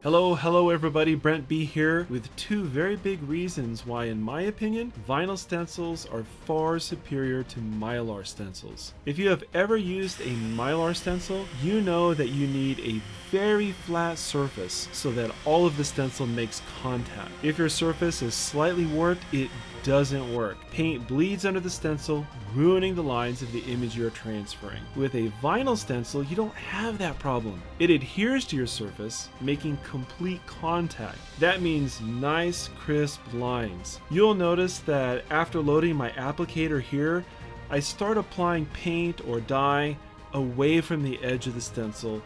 Hello everybody, Brent B here with two very big reasons why, in my opinion, vinyl stencils are far superior to mylar stencils. If you have ever used a mylar stencil, you know that you need a very flat surface so that all of the stencil makes contact. If your surface is slightly warped, it doesn't work. Paint bleeds under the stencil, ruining the lines of the image you're transferring. With a vinyl stencil, you don't have that problem. It adheres to your surface, making complete contact. That means nice, crisp lines. You'll notice that after loading my applicator here, I start applying paint or dye away from the edge of the stencil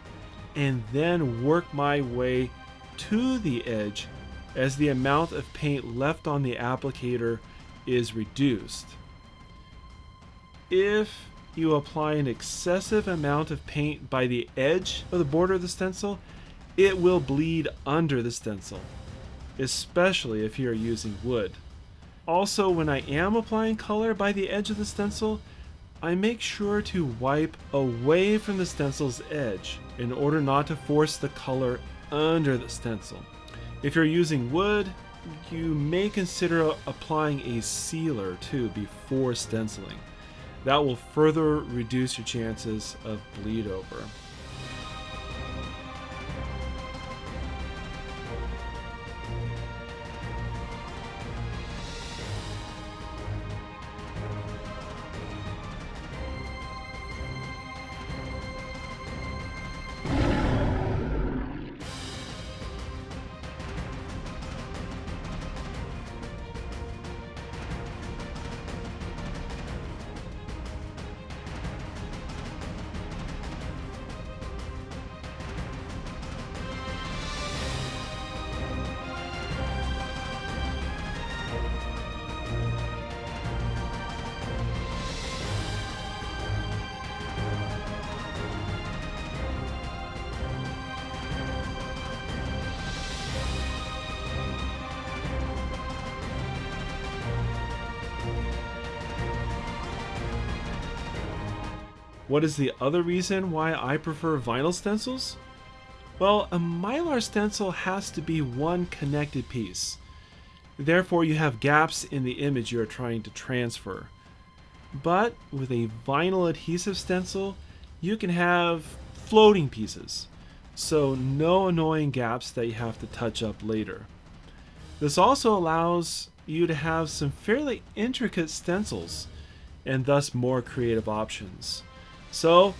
and then work my way to the edge as the amount of paint left on the applicator is reduced. If you apply an excessive amount of paint by the edge of the border of the stencil, it will bleed under the stencil, especially if you're using wood. Also, when I am applying color by the edge of the stencil, I make sure to wipe away from the stencil's edge in order not to force the color under the stencil. If you're using wood, you may consider applying a sealer too before stenciling. That will further reduce your chances of bleed over. What is the other reason why I prefer vinyl stencils? Well, a mylar stencil has to be one connected piece. Therefore, you have gaps in the image you are trying to transfer. But with a vinyl adhesive stencil, you can have floating pieces, so no annoying gaps that you have to touch up later. This also allows you to have some fairly intricate stencils, and thus more creative options. So,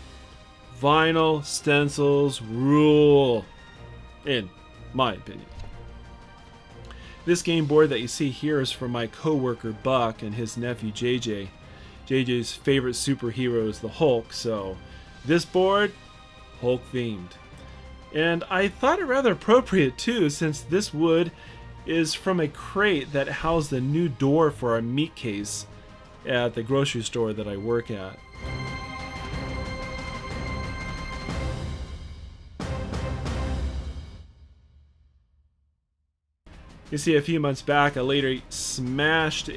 vinyl stencils rule, in my opinion. This game board that you see here is from my co-worker Buck and his nephew JJ. JJ's favorite superhero is the Hulk, so this board, Hulk themed. And I thought it rather appropriate too, since this wood is from a crate that housed the new door for our meat case at the grocery store that I work at. You see, a few months back, I later smashed,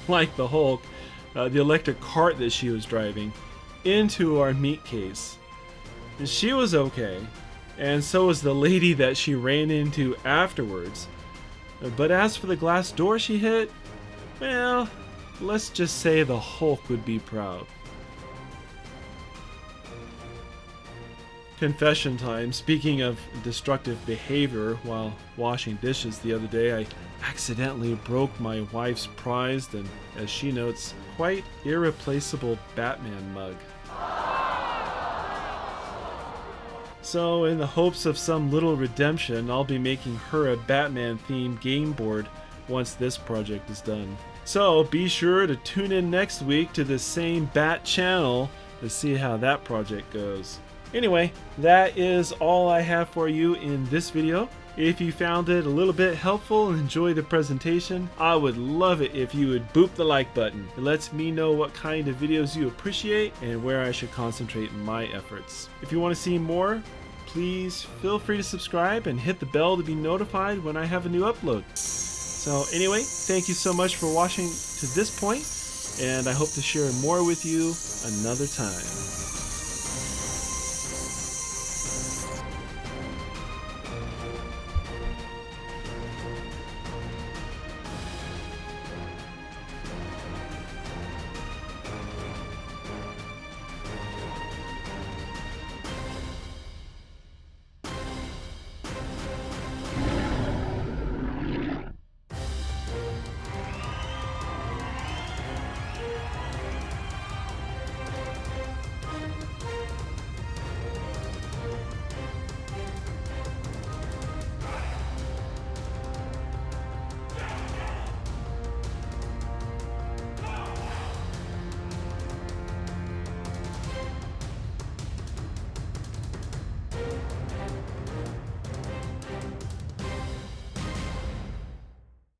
like the Hulk, the electric cart that she was driving into our meat case. And she was okay, and so was the lady that she ran into afterwards. But as for the glass door she hit, well, let's just say the Hulk would be proud. Confession time. Speaking of destructive behavior, while washing dishes the other day, I accidentally broke my wife's prized and, as she notes, quite irreplaceable Batman mug. So, in the hopes of some little redemption, I'll be making her a Batman-themed game board once this project is done. So, be sure to tune in next week to the same Bat channel to see how that project goes. Anyway, that is all I have for you in this video. If you found it a little bit helpful and enjoyed the presentation, I would love it if you would boop the like button. It lets me know what kind of videos you appreciate and where I should concentrate my efforts. If you want to see more, please feel free to subscribe and hit the bell to be notified when I have a new upload. So anyway, thank you so much for watching to this point, and I hope to share more with you another time.